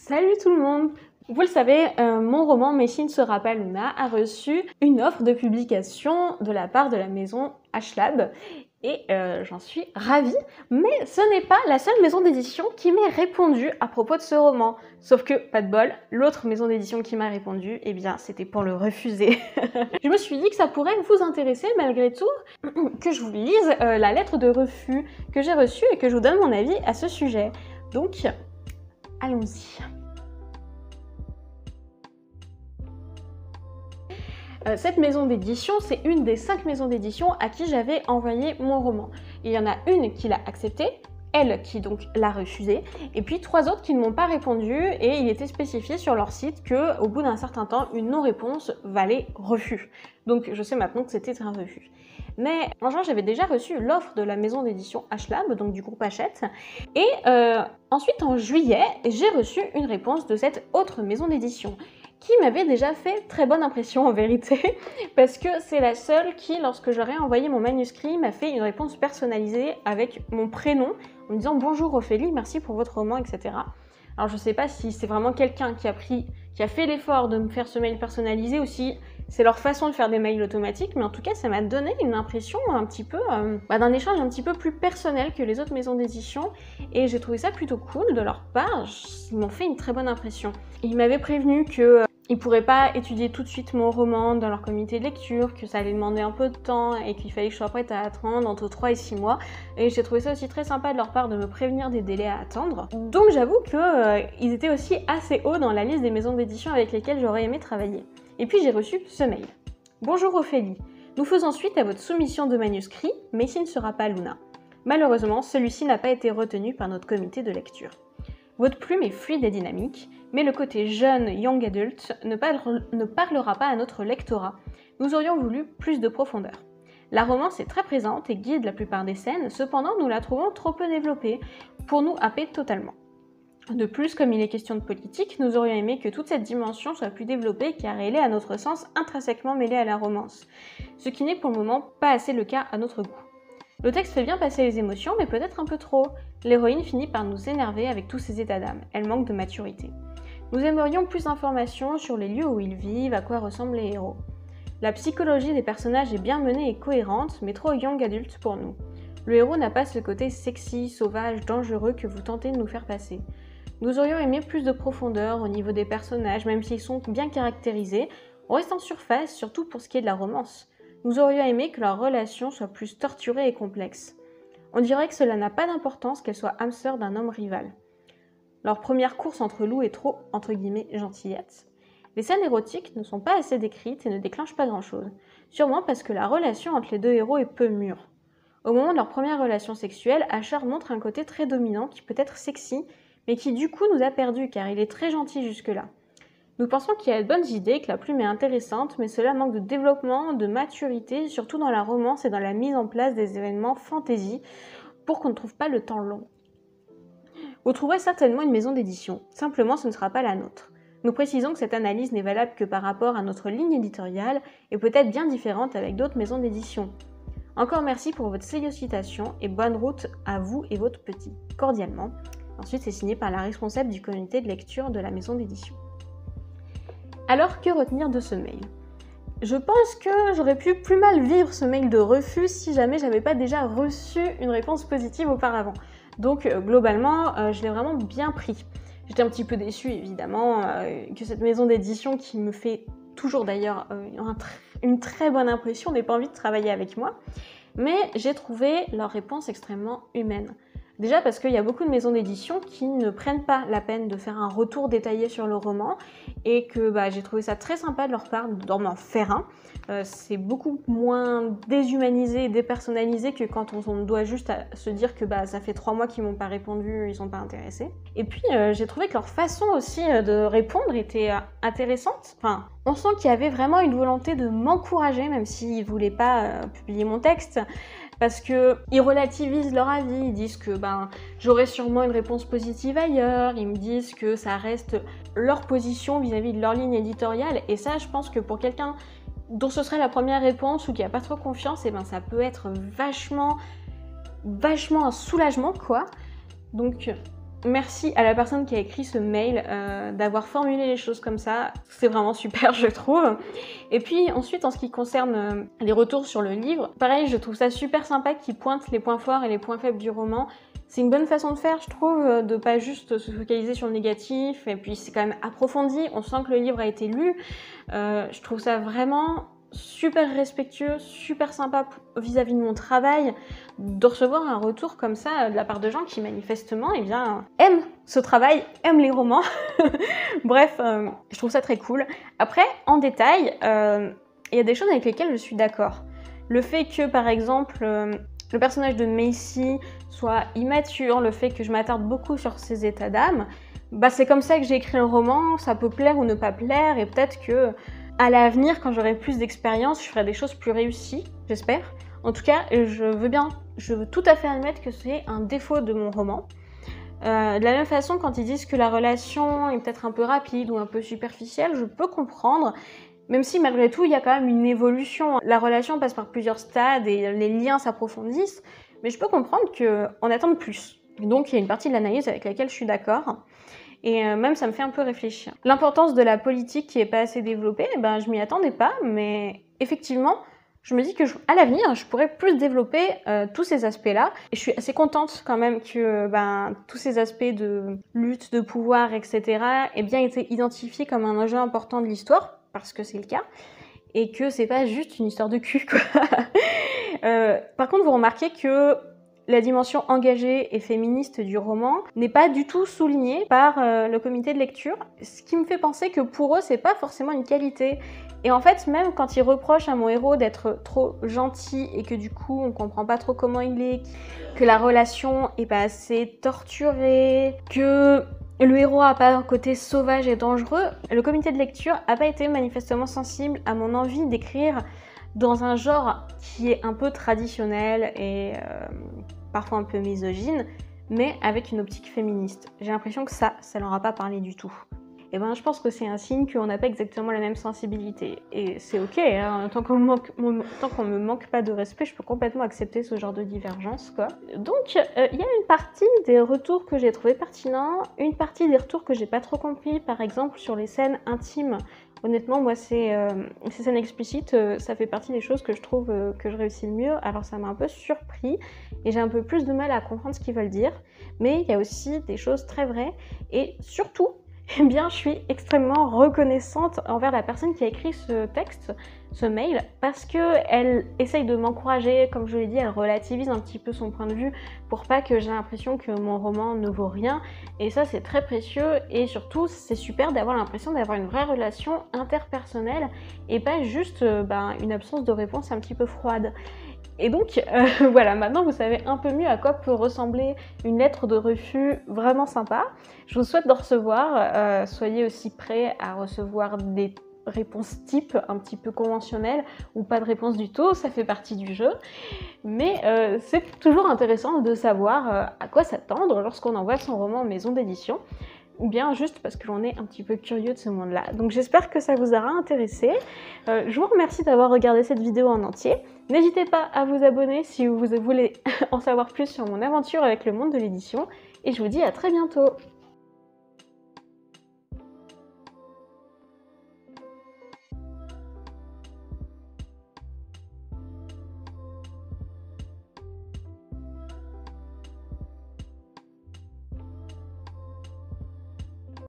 Salut tout le monde! Vous le savez, mon roman Messi ne sera pas Luna a reçu une offre de publication de la part de la maison Ashlab et j'en suis ravie, mais ce n'est pas la seule maison d'édition qui m'ait répondu à propos de ce roman. Sauf que, pas de bol, l'autre maison d'édition qui m'a répondu, eh bien c'était pour le refuser. Je me suis dit que ça pourrait vous intéresser malgré tout, que je vous lise la lettre de refus que j'ai reçue et que je vous donne mon avis à ce sujet. Donc, allons-y. Cette maison d'édition, c'est une des 5 maisons d'édition à qui j'avais envoyé mon roman. Il y en a une qui l'a accepté, elle qui donc l'a refusé, et puis 3 autres qui ne m'ont pas répondu, et il était spécifié sur leur site qu'au bout d'un certain temps, une non-réponse valait refus. Donc je sais maintenant que c'était un refus. Mais en juin, j'avais déjà reçu l'offre de la maison d'édition Ashlab, donc du groupe Hachette, et ensuite en juillet, j'ai reçu une réponse de cette autre maison d'édition, qui m'avait déjà fait très bonne impression en vérité, parce que c'est la seule qui, lorsque j'aurais envoyé mon manuscrit, m'a fait une réponse personnalisée avec mon prénom, en me disant « Bonjour Ophélie, merci pour votre roman, etc. » Alors je sais pas si c'est vraiment quelqu'un qui a fait l'effort de me faire ce mail personnalisé ou si c'est leur façon de faire des mails automatiques, mais en tout cas ça m'a donné une impression un petit peu d'un échange un petit peu plus personnel que les autres maisons d'édition, et j'ai trouvé ça plutôt cool de leur part. Ils m'ont fait une très bonne impression. Ils m'avaient prévenu que ils pourraient pas étudier tout de suite mon roman dans leur comité de lecture, que ça allait demander un peu de temps et qu'il fallait que je sois prête à attendre entre 3 et 6 mois. Et j'ai trouvé ça aussi très sympa de leur part de me prévenir des délais à attendre. Donc j'avoue qu'ils étaient aussi assez hauts dans la liste des maisons d'édition avec lesquelles j'aurais aimé travailler. Et puis j'ai reçu ce mail. Bonjour Ophélie, nous faisons suite à votre soumission de manuscrit, Messi ne sera pas Luna. Malheureusement, celui-ci n'a pas été retenu par notre comité de lecture. Votre plume est fluide et dynamique, mais le côté jeune, young adult, ne parlera pas à notre lectorat. Nous aurions voulu plus de profondeur. La romance est très présente et guide la plupart des scènes, cependant nous la trouvons trop peu développée pour nous happer totalement. De plus, comme il est question de politique, nous aurions aimé que toute cette dimension soit plus développée car elle est à notre sens intrinsèquement mêlée à la romance, ce qui n'est pour le moment pas assez le cas à notre goût. Le texte fait bien passer les émotions, mais peut-être un peu trop. L'héroïne finit par nous énerver avec tous ses états d'âme. Elle manque de maturité. Nous aimerions plus d'informations sur les lieux où ils vivent, à quoi ressemblent les héros. La psychologie des personnages est bien menée et cohérente, mais trop young adulte pour nous. Le héros n'a pas ce côté sexy, sauvage, dangereux que vous tentez de nous faire passer. Nous aurions aimé plus de profondeur au niveau des personnages, même s'ils sont bien caractérisés. On reste en surface, surtout pour ce qui est de la romance. Nous aurions aimé que leur relation soit plus torturée et complexe. On dirait que cela n'a pas d'importance qu'elle soit âme sœur d'un homme rival. Leur première course entre loups est trop, entre guillemets, gentillette. Les scènes érotiques ne sont pas assez décrites et ne déclenchent pas grand-chose, sûrement parce que la relation entre les deux héros est peu mûre. Au moment de leur première relation sexuelle, Asher montre un côté très dominant qui peut être sexy, mais qui du coup nous a perdus car il est très gentil jusque-là. Nous pensons qu'il y a de bonnes idées, que la plume est intéressante, mais cela manque de développement, de maturité, surtout dans la romance et dans la mise en place des événements fantasy, pour qu'on ne trouve pas le temps long. Vous trouverez certainement une maison d'édition, simplement ce ne sera pas la nôtre. Nous précisons que cette analyse n'est valable que par rapport à notre ligne éditoriale et peut-être bien différente avec d'autres maisons d'édition. Encore merci pour votre sollicitation et bonne route à vous et votre petit. Cordialement. Ensuite, c'est signé par la responsable du comité de lecture de la maison d'édition. Alors, que retenir de ce mail? Je pense que j'aurais pu plus mal vivre ce mail de refus si jamais j'avais pas déjà reçu une réponse positive auparavant. Donc, globalement, je l'ai vraiment bien pris. J'étais un petit peu déçue, évidemment, que cette maison d'édition qui me fait toujours d'ailleurs une très bonne impression n'ait pas envie de travailler avec moi. Mais j'ai trouvé leur réponse extrêmement humaine. Déjà parce qu'il y a beaucoup de maisons d'édition qui ne prennent pas la peine de faire un retour détaillé sur le roman et que j'ai trouvé ça très sympa de leur part d'en faire un. C'est beaucoup moins déshumanisé et dépersonnalisé que quand on doit juste se dire que ça fait 3 mois qu'ils m'ont pas répondu, ils sont pas intéressés. Et puis j'ai trouvé que leur façon aussi de répondre était intéressante. Enfin, on sent qu'il y avait vraiment une volonté de m'encourager, même s'ils voulaient pas publier mon texte. Parce qu'ils relativisent leur avis, ils disent que j'aurai sûrement une réponse positive ailleurs, ils me disent que ça reste leur position vis-à-vis de leur ligne éditoriale, et ça je pense que pour quelqu'un dont ce serait la première réponse ou qui n'a pas trop confiance, ça peut être vachement un soulagement quoi. Donc merci à la personne qui a écrit ce mail d'avoir formulé les choses comme ça. C'est vraiment super, je trouve. Et puis ensuite, en ce qui concerne les retours sur le livre, pareil, je trouve ça super sympa qu'ils pointent les points forts et les points faibles du roman. C'est une bonne façon de faire, je trouve, de pas juste se focaliser sur le négatif. Et puis c'est quand même approfondi, on sent que le livre a été lu. Je trouve ça vraiment super respectueux, super sympa vis-à-vis de mon travail, de recevoir un retour comme ça de la part de gens qui manifestement eh bien, aiment ce travail, aiment les romans. Bref, je trouve ça très cool. Après, en détail, il y a des choses avec lesquelles je suis d'accord. Le fait que, par exemple, le personnage de Macy soit immature, le fait que je m'attarde beaucoup sur ses états d'âme, bah c'est comme ça que j'ai écrit le roman, ça peut plaire ou ne pas plaire, et peut-être que à l'avenir, quand j'aurai plus d'expérience, je ferai des choses plus réussies, j'espère. En tout cas, je veux tout à fait admettre que c'est un défaut de mon roman. De la même façon, quand ils disent que la relation est peut-être un peu rapide ou un peu superficielle, je peux comprendre, même si malgré tout, il y a quand même une évolution. La relation passe par plusieurs stades et les liens s'approfondissent, mais je peux comprendre qu'on attende plus. Donc il y a une partie de l'analyse avec laquelle je suis d'accord. Et même ça me fait un peu réfléchir. L'importance de la politique qui n'est pas assez développée, ben, je m'y attendais pas, mais effectivement, je me dis que à l'avenir, je pourrais plus développer tous ces aspects-là. Et je suis assez contente quand même que tous ces aspects de lutte, de pouvoir, etc. aient bien été identifiés comme un enjeu important de l'histoire, parce que c'est le cas, et que c'est pas juste une histoire de cul, quoi. Par contre, vous remarquez que la dimension engagée et féministe du roman n'est pas du tout soulignée par le comité de lecture, ce qui me fait penser que pour eux, c'est pas forcément une qualité. Et en fait, même quand ils reprochent à mon héros d'être trop gentil et que du coup, on comprend pas trop comment il est, que la relation est pas assez torturée, que le héros a pas un côté sauvage et dangereux, le comité de lecture a pas été manifestement sensible à mon envie d'écrire dans un genre qui est un peu traditionnel et parfois un peu misogyne, mais avec une optique féministe. J'ai l'impression que ça leur a pas parlé du tout. Et ben, je pense que c'est un signe qu'on n'a pas exactement la même sensibilité. Et c'est ok, hein, tant qu'on me manque pas de respect, je peux complètement accepter ce genre de divergence, quoi. Donc, il y a une partie des retours que j'ai trouvé pertinents, une partie des retours que j'ai pas trop compris, par exemple sur les scènes intimes. Honnêtement, moi, ces scènes explicites, ça fait partie des choses que je trouve que je réussis le mieux. Alors, ça m'a un peu surpris et j'ai un peu plus de mal à comprendre ce qu'ils veulent dire. Mais il y a aussi des choses très vraies et surtout, eh bien, je suis extrêmement reconnaissante envers la personne qui a écrit ce texte, ce mail, parce qu'elle essaye de m'encourager, comme je l'ai dit, elle relativise un petit peu son point de vue pour pas que j'ai l'impression que mon roman ne vaut rien. Et ça, c'est très précieux et surtout, c'est super d'avoir l'impression d'avoir une vraie relation interpersonnelle et pas juste une absence de réponse un petit peu froide. Et donc, voilà, maintenant vous savez un peu mieux à quoi peut ressembler une lettre de refus vraiment sympa. Je vous souhaite d'en recevoir. Soyez aussi prêts à recevoir des réponses type un petit peu conventionnelles ou pas de réponse du tout, ça fait partie du jeu. Mais c'est toujours intéressant de savoir à quoi s'attendre lorsqu'on envoie son roman en maison d'édition, ou bien juste parce que l'on est un petit peu curieux de ce monde-là. Donc j'espère que ça vous aura intéressé. Je vous remercie d'avoir regardé cette vidéo en entier. N'hésitez pas à vous abonner si vous voulez en savoir plus sur mon aventure avec le monde de l'édition. Et je vous dis à très bientôt.